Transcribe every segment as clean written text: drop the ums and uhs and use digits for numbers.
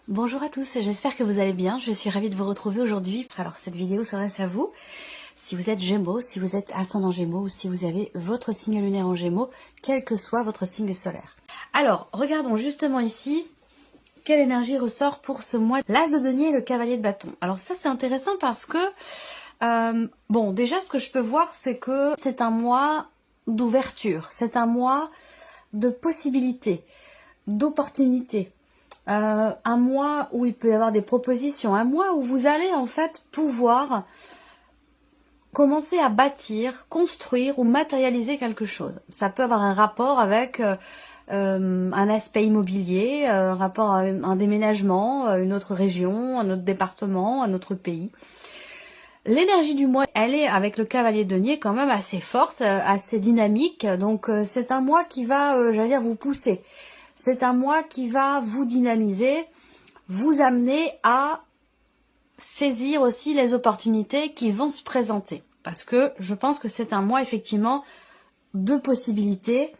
Bonjour à tous, j'espère que vous allez bien. Je suis ravie de vous retrouver aujourd'hui. Alors cette vidéo s'adresse à vous. Si vous êtes Gémeaux, si vous êtes ascendant Gémeaux ou si vous avez votre signe lunaire en Gémeaux, quel que soit votre signe solaire. Alors, regardons justement ici quelle énergie ressort pour ce mois. L'As de denier et le cavalier de bâton. Alors ça c'est intéressant parce que, bon déjà ce que je peux voir c'est que c'est un mois d'ouverture, c'est un mois de possibilités, d'opportunités. Un mois où il peut y avoir des propositions, un mois où vous allez en fait pouvoir commencer à bâtir, construire ou matérialiser quelque chose. Ça peut avoir un rapport avec un aspect immobilier, un rapport à un déménagement, une autre région, un autre département, un autre pays. L'énergie du mois, elle est avec le cavalier de denier quand même assez forte, assez dynamique. Donc c'est un mois qui va, j'allais dire, vous pousser. C'est un mois qui va vous dynamiser, vous amener à saisir aussi les opportunités qui vont se présenter. Parce que je pense que c'est un mois effectivement de possibilités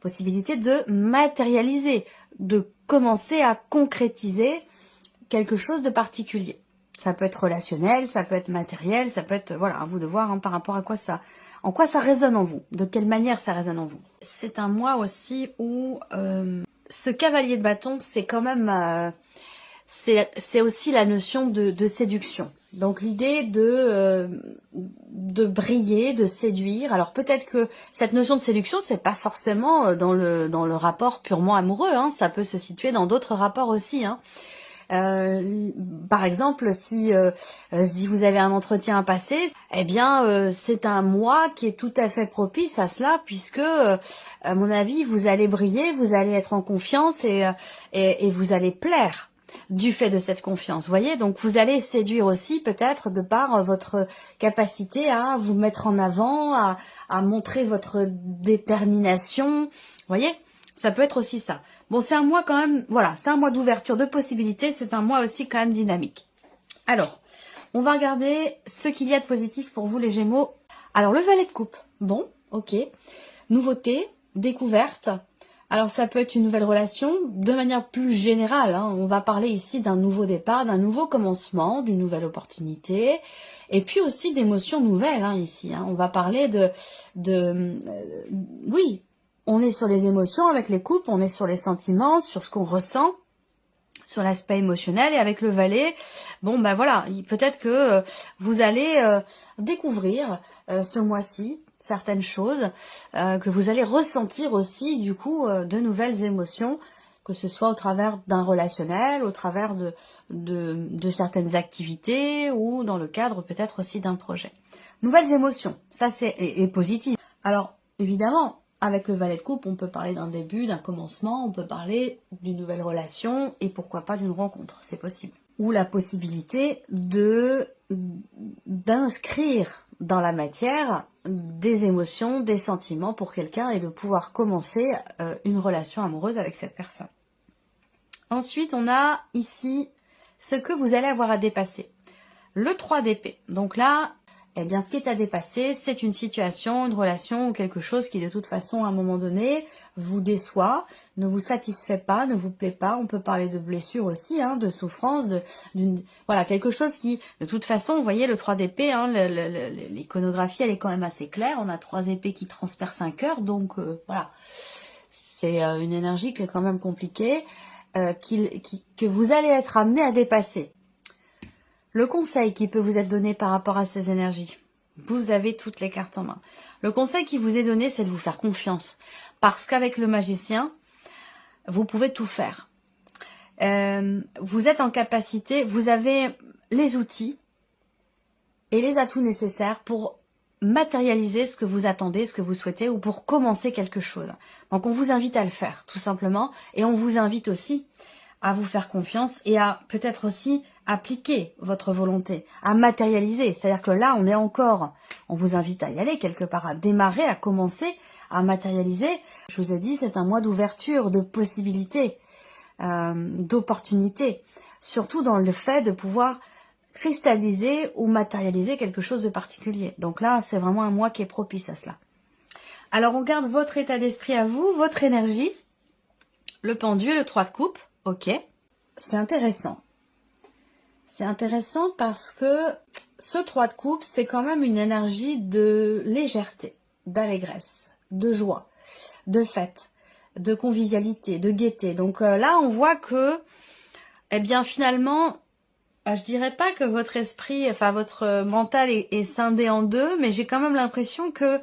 de matérialiser, de commencer à concrétiser quelque chose de particulier. Ça peut être relationnel, ça peut être matériel, ça peut être, voilà, à vous de voir hein, par rapport à quoi ça, en quoi ça résonne en vous, de quelle manière ça résonne en vous. C'est un mois aussi où ce cavalier de bâton, c'est quand même, c'est aussi la notion de séduction. Donc l'idée de briller, de séduire. Alors peut-être que cette notion de séduction, c'est pas forcément dans le rapport purement amoureux. Hein, ça peut se situer dans d'autres rapports aussi. Hein. Par exemple, si vous avez un entretien à passer, eh bien, c'est un mois qui est tout à fait propice à cela, puisque, à mon avis, vous allez briller, vous allez être en confiance et vous allez plaire du fait de cette confiance. Vous voyez, donc vous allez séduire aussi peut-être de par votre capacité à vous mettre en avant, à montrer votre détermination. Vous voyez, ça peut être aussi ça. Bon, c'est un mois quand même, voilà, c'est un mois d'ouverture de possibilités, c'est un mois aussi quand même dynamique. Alors, on va regarder ce qu'il y a de positif pour vous les Gémeaux. Alors, le valet de coupe, bon, ok. Nouveauté, découverte. Alors, ça peut être une nouvelle relation, de manière plus générale, hein, on va parler ici d'un nouveau départ, d'un nouveau commencement, d'une nouvelle opportunité, et puis aussi d'émotions nouvelles, hein, ici. Hein. On va parler oui, on est sur les émotions avec les couples, on est sur les sentiments, sur ce qu'on ressent, sur l'aspect émotionnel. Et avec le valet, bon ben voilà, peut-être que vous allez découvrir ce mois-ci certaines choses, que vous allez ressentir aussi du coup de nouvelles émotions, que ce soit au travers d'un relationnel, au travers de certaines activités ou dans le cadre peut-être aussi d'un projet. Nouvelles émotions, ça c'est et positif. Alors évidemment, avec le valet de coupe, on peut parler d'un début, d'un commencement, on peut parler d'une nouvelle relation et pourquoi pas d'une rencontre, c'est possible. Ou la possibilité d'inscrire dans la matière des émotions, des sentiments pour quelqu'un et de pouvoir commencer une relation amoureuse avec cette personne. Ensuite, on a ici ce que vous allez avoir à dépasser. Le 3 d'épée. Donc là, eh bien, ce qui est à dépasser, c'est une situation, une relation ou quelque chose qui, de toute façon, à un moment donné, vous déçoit, ne vous satisfait pas, ne vous plaît pas. On peut parler de blessure aussi, hein, de souffrance, voilà, quelque chose qui, de toute façon, vous voyez, le 3 d'épée, hein, l'iconographie, elle est quand même assez claire. On a 3 épées qui transpercent un cœur, donc voilà. C'est une énergie qui est quand même compliquée, que vous allez être amené à dépasser. Le conseil qui peut vous être donné par rapport à ces énergies, vous avez toutes les cartes en main. Le conseil qui vous est donné, c'est de vous faire confiance. Parce qu'avec le magicien, vous pouvez tout faire. Vous êtes en capacité, vous avez les outils et les atouts nécessaires pour matérialiser ce que vous attendez, ce que vous souhaitez ou pour commencer quelque chose. Donc on vous invite à le faire, tout simplement. Et on vous invite aussi à vous faire confiance et à peut-être aussi appliquer votre volonté, à matérialiser. C'est-à-dire que là, on vous invite à y aller quelque part, à démarrer, à commencer, à matérialiser. Je vous ai dit, c'est un mois d'ouverture, de possibilités, d'opportunités. Surtout dans le fait de pouvoir cristalliser ou matérialiser quelque chose de particulier. Donc là, c'est vraiment un mois qui est propice à cela. Alors, on garde votre état d'esprit à vous, votre énergie, le pendu, le 3 de coupe, ok. c'est intéressant. C'est intéressant parce que ce 3 de coupe, c'est quand même une énergie de légèreté, d'allégresse, de joie, de fête, de convivialité, de gaieté. Donc là, on voit que, eh bien finalement, je dirais pas que votre esprit, enfin votre mental est scindé en deux, mais j'ai quand même l'impression que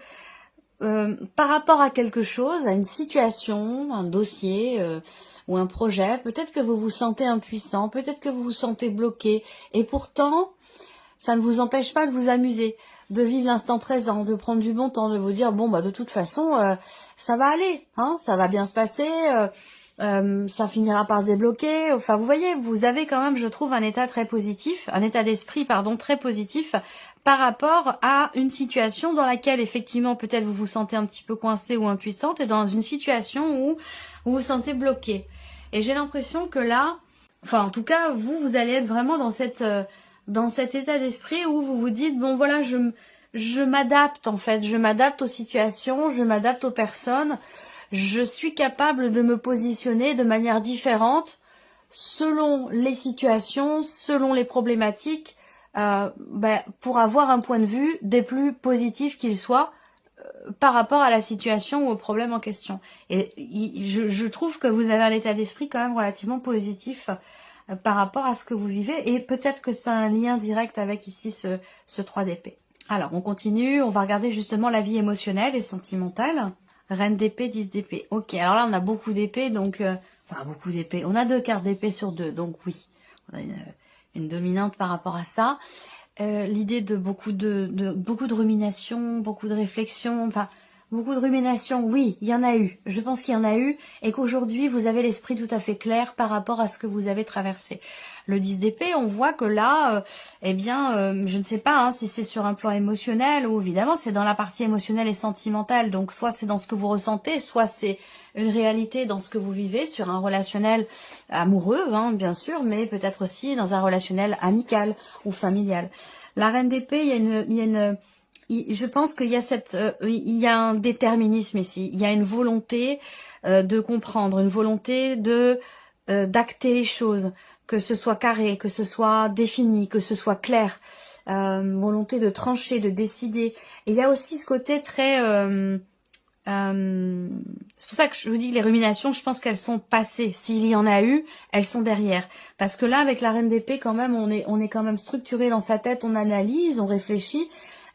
par rapport à quelque chose, à une situation, un dossier ou un projet, peut-être que vous vous sentez impuissant, peut-être que vous vous sentez bloqué, et pourtant, ça ne vous empêche pas de vous amuser, de vivre l'instant présent, de prendre du bon temps, de vous dire, bon, bah de toute façon, ça va aller, hein, ça va bien se passer, ça finira par se débloquer. Enfin, vous voyez, vous avez quand même, je trouve, un état très positif, un état d'esprit, pardon, très positif par rapport à une situation dans laquelle, effectivement, peut-être vous vous sentez un petit peu coincé ou impuissante, et dans une situation où vous vous sentez bloqué. Et j'ai l'impression que là, enfin, en tout cas, vous allez être vraiment dans cet état d'esprit où vous vous dites, bon, voilà, je m'adapte, en fait, je m'adapte aux situations, je m'adapte aux personnes, je suis capable de me positionner de manière différente selon les situations, selon les problématiques, pour avoir un point de vue des plus positifs qu'il soit par rapport à la situation ou au problème en question. Et je trouve que vous avez un état d'esprit quand même relativement positif par rapport à ce que vous vivez, et peut-être que c'est un lien direct avec ici ce 3 d'épée. Alors, on continue, on va regarder justement la vie émotionnelle et sentimentale. Reine d'épée, 10 d'épée. Ok, alors là, on a beaucoup d'épées, donc... enfin, beaucoup d'épées. On a 2 cartes d'épée sur 2, donc oui. On a une dominante par rapport à ça. L'idée de beaucoup de rumination, beaucoup de réflexion, enfin... Beaucoup de rumination, oui, il y en a eu. Je pense qu'il y en a eu, et qu'aujourd'hui, vous avez l'esprit tout à fait clair par rapport à ce que vous avez traversé. Le 10 d'épée, on voit que là, je ne sais pas si c'est sur un plan émotionnel, ou évidemment, c'est dans la partie émotionnelle et sentimentale. Donc, soit c'est dans ce que vous ressentez, soit c'est une réalité dans ce que vous vivez, sur un relationnel amoureux, bien sûr, mais peut-être aussi dans un relationnel amical ou familial. La reine d'épée, je pense qu'il y a il y a un déterminisme ici, il y a une volonté de comprendre, une volonté de d'acter les choses, que ce soit carré, que ce soit défini, que ce soit clair, volonté de trancher, de décider. Et il y a aussi ce côté très c'est pour ça que je vous dis que les ruminations, je pense qu'elles sont passées. S'il y en a eu, elles sont derrière. Parce que là, avec la reine d'épée, quand même, on est quand même structuré dans sa tête, on analyse, on réfléchit,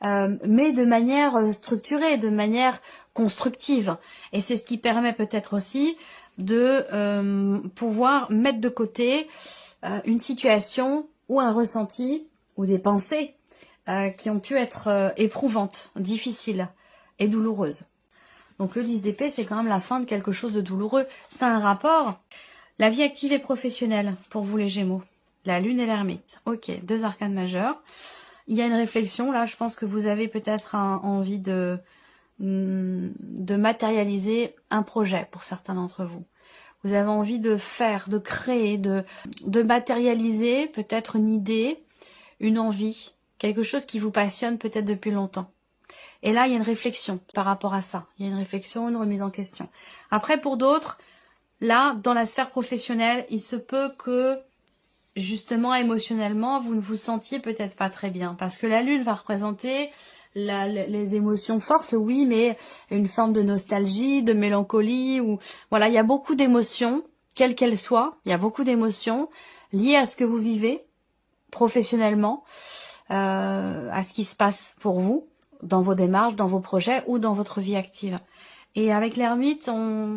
mais de manière structurée, de manière constructive. Et c'est ce qui permet peut-être aussi de pouvoir mettre de côté une situation ou un ressenti ou des pensées qui ont pu être éprouvantes, difficiles et douloureuses. Donc le 10 d'épée, c'est quand même la fin de quelque chose de douloureux. C'est un rapport. La vie active et professionnelle pour vous les Gémeaux. La lune et l'ermite. Ok, 2 arcanes majeurs. Il y a une réflexion, là, je pense que vous avez peut-être envie de matérialiser un projet pour certains d'entre vous. Vous avez envie de faire, de créer, de matérialiser peut-être une idée, une envie, quelque chose qui vous passionne peut-être depuis longtemps. Et là, il y a une réflexion par rapport à ça. Il y a une réflexion, une remise en question. Après, pour d'autres, là, dans la sphère professionnelle, il se peut que justement émotionnellement vous ne vous sentiez peut-être pas très bien, parce que la lune va représenter les émotions fortes, oui, mais une forme de nostalgie, de mélancolie, ou voilà, il y a beaucoup d'émotions, quelles qu'elles soient, il y a beaucoup d'émotions liées à ce que vous vivez professionnellement, à ce qui se passe pour vous dans vos démarches, dans vos projets ou dans votre vie active. Et avec l'ermite,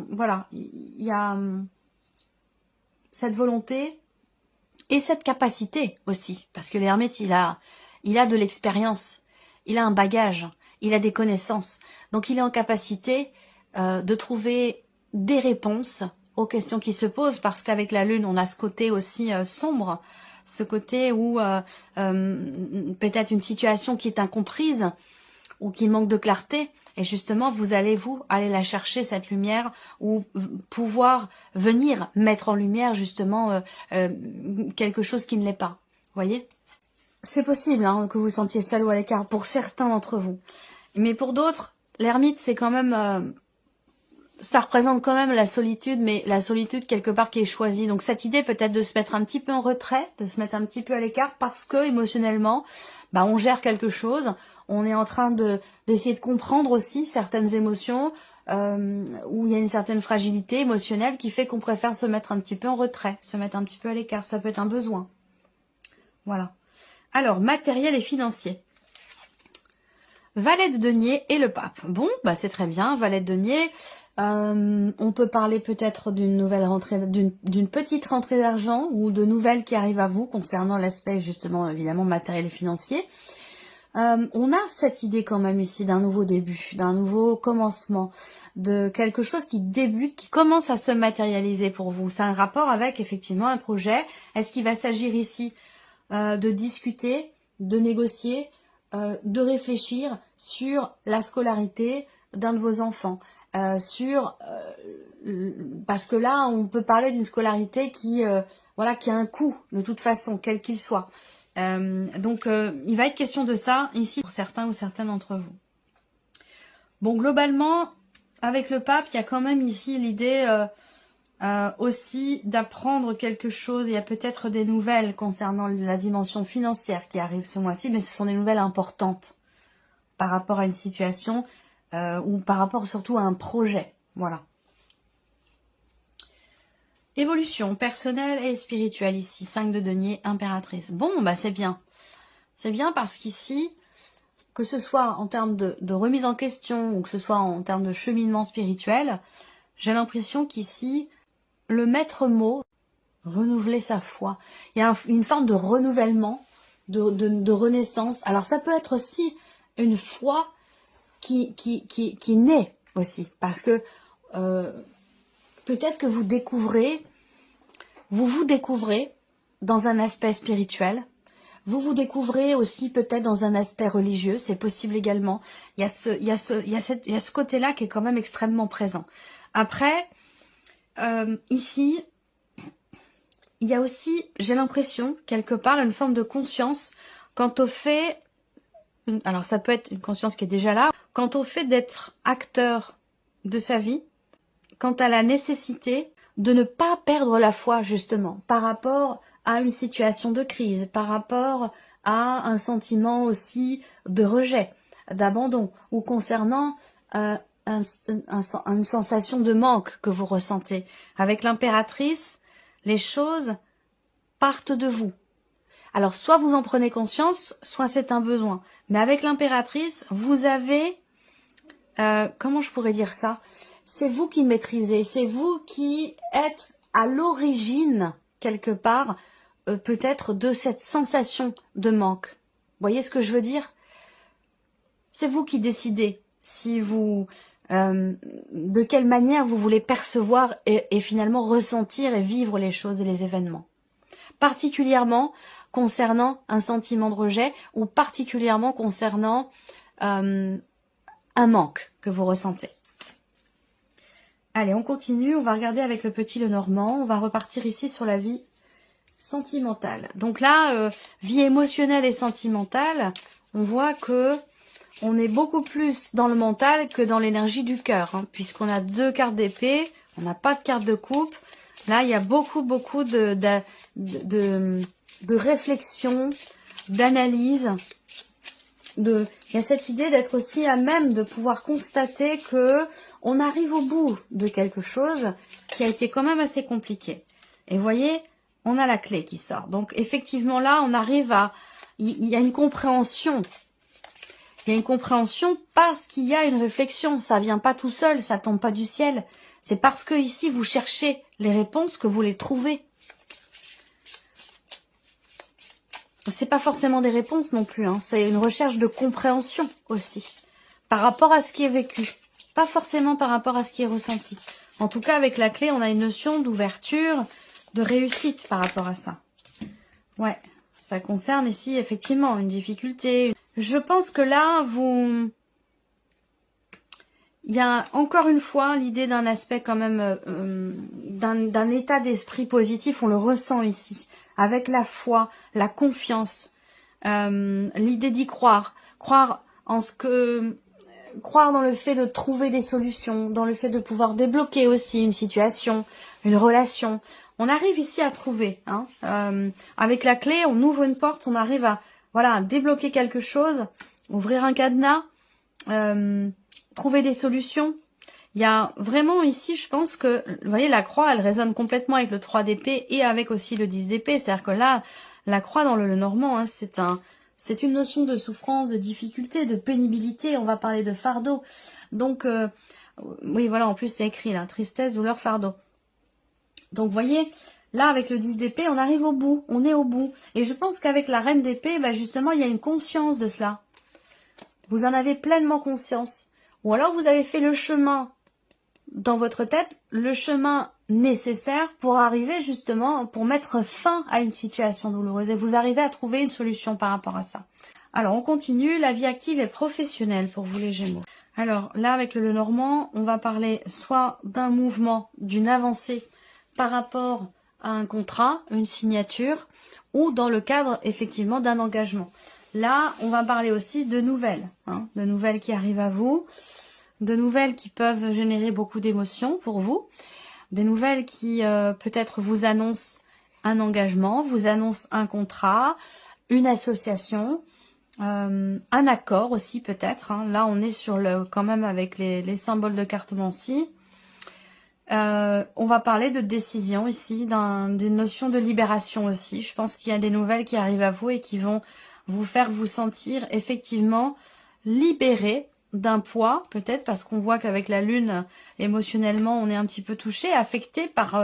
voilà, il y a cette volonté et cette capacité aussi, parce que l'ermite, il a de l'expérience, il a un bagage, il a des connaissances. Donc il est en capacité de trouver des réponses aux questions qui se posent, parce qu'avec la lune, on a ce côté aussi sombre, ce côté où peut-être une situation qui est incomprise ou qui manque de clarté. Et justement, vous allez aller la chercher, cette lumière, ou pouvoir venir mettre en lumière justement quelque chose qui ne l'est pas. Vous voyez? C'est possible que vous vous sentiez seul ou à l'écart pour certains d'entre vous. Mais pour d'autres, l'ermite, c'est quand même ça représente quand même la solitude, mais la solitude quelque part qui est choisie. Donc cette idée peut-être de se mettre un petit peu en retrait, de se mettre un petit peu à l'écart parce que émotionnellement, bah, on gère quelque chose, on est en train d'essayer de comprendre aussi certaines émotions, où il y a une certaine fragilité émotionnelle qui fait qu'on préfère se mettre un petit peu en retrait, se mettre un petit peu à l'écart. Ça peut être un besoin. Voilà. Alors, matériel et financier. Valet de denier et le pape. Bon, bah c'est très bien, valet de denier. On peut parler peut-être d'une nouvelle rentrée, d'une petite rentrée d'argent ou de nouvelles qui arrivent à vous concernant l'aspect justement évidemment matériel et financier. On a cette idée quand même ici d'un nouveau début, d'un nouveau commencement, de quelque chose qui débute, qui commence à se matérialiser pour vous. C'est un rapport avec effectivement un projet. Est-ce qu'il va s'agir ici de discuter, de négocier, de réfléchir sur la scolarité d'un de vos enfants, parce que là on peut parler d'une scolarité qui voilà, qui a un coût de toute façon, quel qu'il soit. Donc il va être question de ça ici pour certains ou certaines d'entre vous. Bon, globalement, avec le pape, il y a quand même ici l'idée aussi d'apprendre quelque chose. Il y a peut-être des nouvelles concernant la dimension financière qui arrive ce mois-ci, mais ce sont des nouvelles importantes par rapport à une situation ou par rapport surtout à un projet. Voilà. Évolution personnelle et spirituelle ici. 5 de denier, impératrice. Bon, bah c'est bien. C'est bien parce qu'ici, que ce soit en termes de remise en question ou que ce soit en termes de cheminement spirituel, j'ai l'impression qu'ici, le maître mot, renouveler sa foi. Il y a une forme de renouvellement, de renaissance. Alors ça peut être aussi une foi qui naît aussi. Parce que peut-être que vous vous découvrez dans un aspect spirituel. Vous vous découvrez aussi peut-être dans un aspect religieux, c'est possible également. Il y a ce côté-là qui est quand même extrêmement présent. Après, ici, il y a aussi, j'ai l'impression, quelque part, une forme de conscience quant au fait, alors ça peut être une conscience qui est déjà là, quant au fait d'être acteur de sa vie, quant à la nécessité de ne pas perdre la foi, justement, par rapport à une situation de crise, par rapport à un sentiment aussi de rejet, d'abandon, ou concernant une sensation de manque que vous ressentez. Avec l'impératrice, les choses partent de vous. Alors, soit vous en prenez conscience, soit c'est un besoin. Mais avec l'impératrice, vous avez... comment je pourrais dire ça ? C'est vous qui maîtrisez, c'est vous qui êtes à l'origine, quelque part, peut-être de cette sensation de manque. Vous voyez ce que je veux dire? C'est vous qui décidez si vous, de quelle manière vous voulez percevoir et finalement ressentir et vivre les choses et les événements. Particulièrement concernant un sentiment de rejet ou particulièrement concernant un manque que vous ressentez. Allez, on continue, on va regarder avec le petit Lenormand, on va repartir ici sur la vie sentimentale. Donc là, vie émotionnelle et sentimentale, on voit que on est beaucoup plus dans le mental que dans l'énergie du cœur, hein, puisqu'on a 2 cartes d'épée, on n'a pas de carte de coupe. Là, il y a beaucoup de réflexion, d'analyse. Il y a cette idée d'être aussi à même de pouvoir constater que on arrive au bout de quelque chose qui a été quand même assez compliqué. Et vous voyez, on a la clé qui sort. Donc effectivement là, on arrive à... Il y a une compréhension. Il y a une compréhension parce qu'il y a une réflexion. Ça vient pas tout seul, ça tombe pas du ciel. C'est parce que ici, vous cherchez les réponses que vous les trouvez. C'est pas forcément des réponses non plus, hein. C'est une recherche de compréhension aussi, par rapport à ce qui est vécu, pas forcément par rapport à ce qui est ressenti. En tout cas, avec la clé, on a une notion d'ouverture, de réussite par rapport à ça. Ouais, ça concerne ici effectivement une difficulté. Je pense que là, il y a encore une fois l'idée d'un aspect quand même, d'un état d'esprit positif, on le ressent ici. Avec la foi, la confiance, l'idée d'y croire, croire en ce que croire dans le fait de trouver des solutions, dans le fait de pouvoir débloquer aussi une situation, une relation. On arrive ici à trouver. Hein, avec la clé, on ouvre une porte, on arrive à, voilà, à débloquer quelque chose, ouvrir un cadenas, trouver des solutions. Il y a vraiment ici, je pense que, vous voyez, la croix, elle résonne complètement avec le 3 d'épée et avec aussi le 10 d'épée. C'est-à-dire que là, la croix dans le Normand, hein, c'est une notion de souffrance, de difficulté, de pénibilité. On va parler de fardeau. Donc, oui, voilà, en plus, c'est écrit là, tristesse, douleur, fardeau. Donc, vous voyez, là, avec le 10 d'épée, on arrive au bout, on est au bout. Et je pense qu'avec la reine d'épée, bah, justement, il y a une conscience de cela. Vous en avez pleinement conscience. Ou alors, vous avez fait le chemin dans votre tête, le chemin nécessaire pour arriver justement, pour mettre fin à une situation douloureuse. Et vous arrivez à trouver une solution par rapport à ça. Alors, on continue. La vie active et professionnelle pour vous les Gémeaux. Alors, là, avec le Normand, on va parler soit d'un mouvement, d'une avancée par rapport à un contrat, une signature, ou dans le cadre, effectivement, d'un engagement. Là, on va parler aussi de nouvelles, hein, de nouvelles qui arrivent à vous, de nouvelles qui peuvent générer beaucoup d'émotions pour vous, des nouvelles qui peut-être vous annoncent un engagement, vous annoncent un contrat, une association, un accord aussi peut-être. Hein. Là, on est sur quand même avec les symboles de cartomancie. On va parler de décision ici, d'une notion de libération aussi. Je pense qu'il y a des nouvelles qui arrivent à vous et qui vont vous faire vous sentir effectivement libéré d'un poids, peut-être parce qu'on voit qu'avec la lune, émotionnellement, on est un petit peu touché, affecté par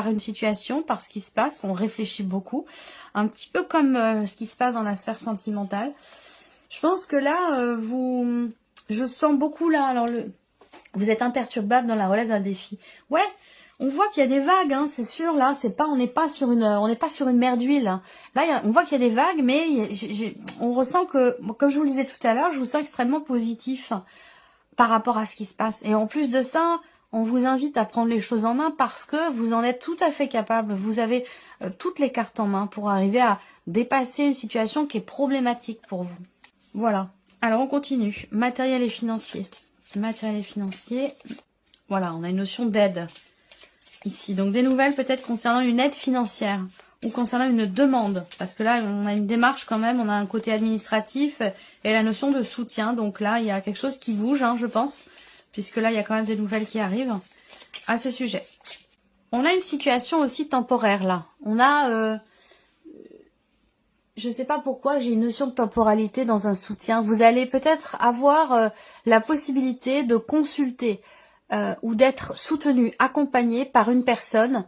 une situation, par ce qui se passe. On réfléchit beaucoup, un petit peu comme ce qui se passe dans la sphère sentimentale. Je pense que là, je sens beaucoup là, alors vous êtes imperturbable dans la relève d'un défi. Ouais, on voit qu'il y a des vagues, hein, c'est sûr. Là, on n'est pas sur une mer d'huile. Hein. Là, on voit qu'il y a des vagues, mais on ressent que, comme je vous le disais tout à l'heure, je vous sens extrêmement positif par rapport à ce qui se passe. Et en plus de ça, on vous invite à prendre les choses en main parce que vous en êtes tout à fait capable. Vous avez toutes les cartes en main pour arriver à dépasser une situation qui est problématique pour vous. Voilà. Alors, on continue. Matériel et financier. Matériel et financier. Voilà, on a une notion d'aide ici. Donc, des nouvelles peut-être concernant une aide financière ou concernant une demande. Parce que là, on a une démarche quand même, on a un côté administratif et la notion de soutien. Donc là, il y a quelque chose qui bouge, hein, je pense. Puisque là, il y a quand même des nouvelles qui arrivent à ce sujet. On a une situation aussi temporaire là. On a... je ne sais pas pourquoi, j'ai une notion de temporalité dans un soutien. Vous allez peut-être avoir la possibilité de consulter ou d'être soutenu, accompagné par une personne.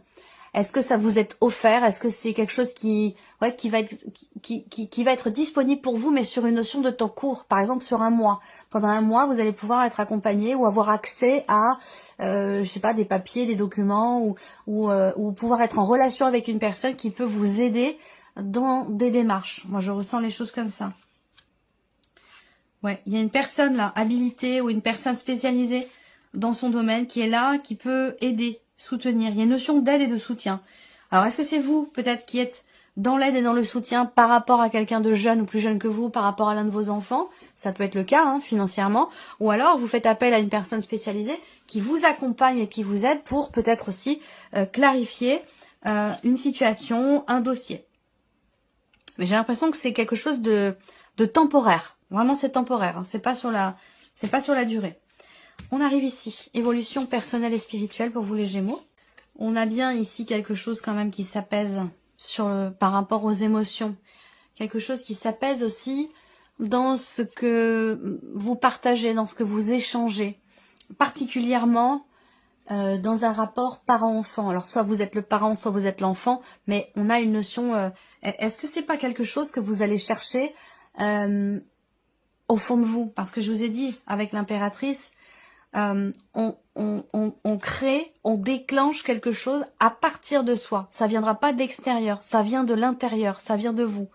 Est-ce que ça vous est offert? Est-ce que c'est quelque chose qui va être disponible pour vous, mais sur une notion de temps court, par exemple sur un mois. Pendant un mois, vous allez pouvoir être accompagné ou avoir accès à, je sais pas, des papiers, des documents, ou pouvoir être en relation avec une personne qui peut vous aider dans des démarches. Moi, je ressens les choses comme ça. Ouais, il y a une personne là, habilitée ou une personne spécialisée dans son domaine qui est là, qui peut aider, soutenir. Il y a une notion d'aide et de soutien. Alors, est-ce que c'est vous, peut-être, qui êtes dans l'aide et dans le soutien par rapport à quelqu'un de jeune ou plus jeune que vous, par rapport à l'un de vos enfants? Ça peut être le cas, hein, financièrement. Ou alors, vous faites appel à une personne spécialisée qui vous accompagne et qui vous aide pour peut-être aussi clarifier une situation, un dossier. Mais j'ai l'impression que c'est quelque chose de temporaire. Vraiment, c'est temporaire. Hein. C'est pas sur la durée. On arrive ici. Évolution personnelle et spirituelle pour vous les Gémeaux. On a bien ici quelque chose quand même qui s'apaise par rapport aux émotions. Quelque chose qui s'apaise aussi dans ce que vous partagez, dans ce que vous échangez. Particulièrement dans un rapport parent-enfant. Alors, soit vous êtes le parent, soit vous êtes l'enfant, mais on a une notion... est-ce que c'est pas quelque chose que vous allez chercher au fond de vous? Parce que je vous ai dit, avec l'impératrice, on crée, on déclenche quelque chose à partir de soi. Ça viendra pas de l'extérieur, ça vient de l'intérieur, ça vient de vous.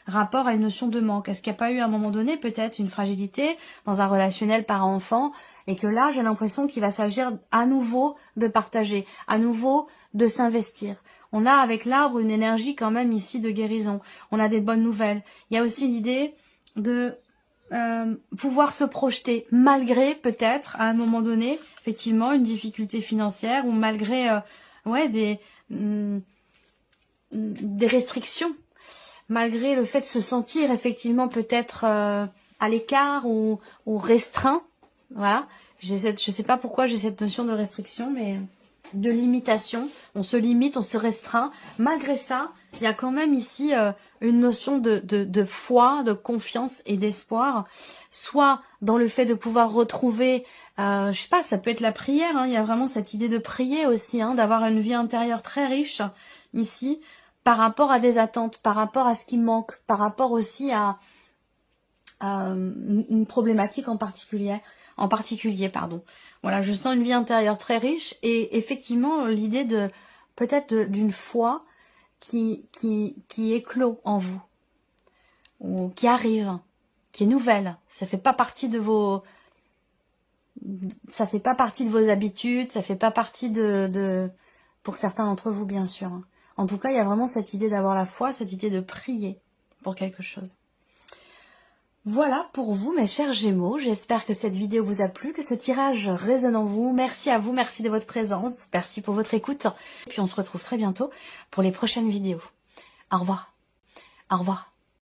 Rapport à une notion de manque. Est-ce qu'il n'y a pas eu à un moment donné peut-être une fragilité dans un relationnel parent-enfant et que là j'ai l'impression qu'il va s'agir à nouveau de partager, à nouveau de s'investir. On a avec l'arbre une énergie quand même ici de guérison. On a des bonnes nouvelles. Il y a aussi l'idée de pouvoir se projeter malgré peut-être à un moment donné effectivement une difficulté financière ou malgré des restrictions, malgré le fait de se sentir effectivement peut-être à l'écart ou restreint. Voilà, je sais pas pourquoi j'ai cette notion de restriction, mais de limitation. On se limite, on se restreint. Malgré ça, il y a quand même ici une notion de foi, de confiance et d'espoir, soit dans le fait de pouvoir retrouver, je sais pas, ça peut être la prière, hein, il y a vraiment cette idée de prier aussi, hein, d'avoir une vie intérieure très riche ici, par rapport à des attentes, par rapport à ce qui manque, par rapport aussi à une problématique en particulier, pardon. Voilà, je sens une vie intérieure très riche et effectivement l'idée de peut-être d'une foi qui éclot en vous, ou qui arrive, qui est nouvelle. Ça fait pas partie de vos habitudes, ça fait pas partie pour certains d'entre vous bien sûr. En tout cas, il y a vraiment cette idée d'avoir la foi, cette idée de prier pour quelque chose. Voilà pour vous mes chers Gémeaux, j'espère que cette vidéo vous a plu, que ce tirage résonne en vous. Merci à vous, merci de votre présence, merci pour votre écoute. Et puis on se retrouve très bientôt pour les prochaines vidéos. Au revoir. Au revoir.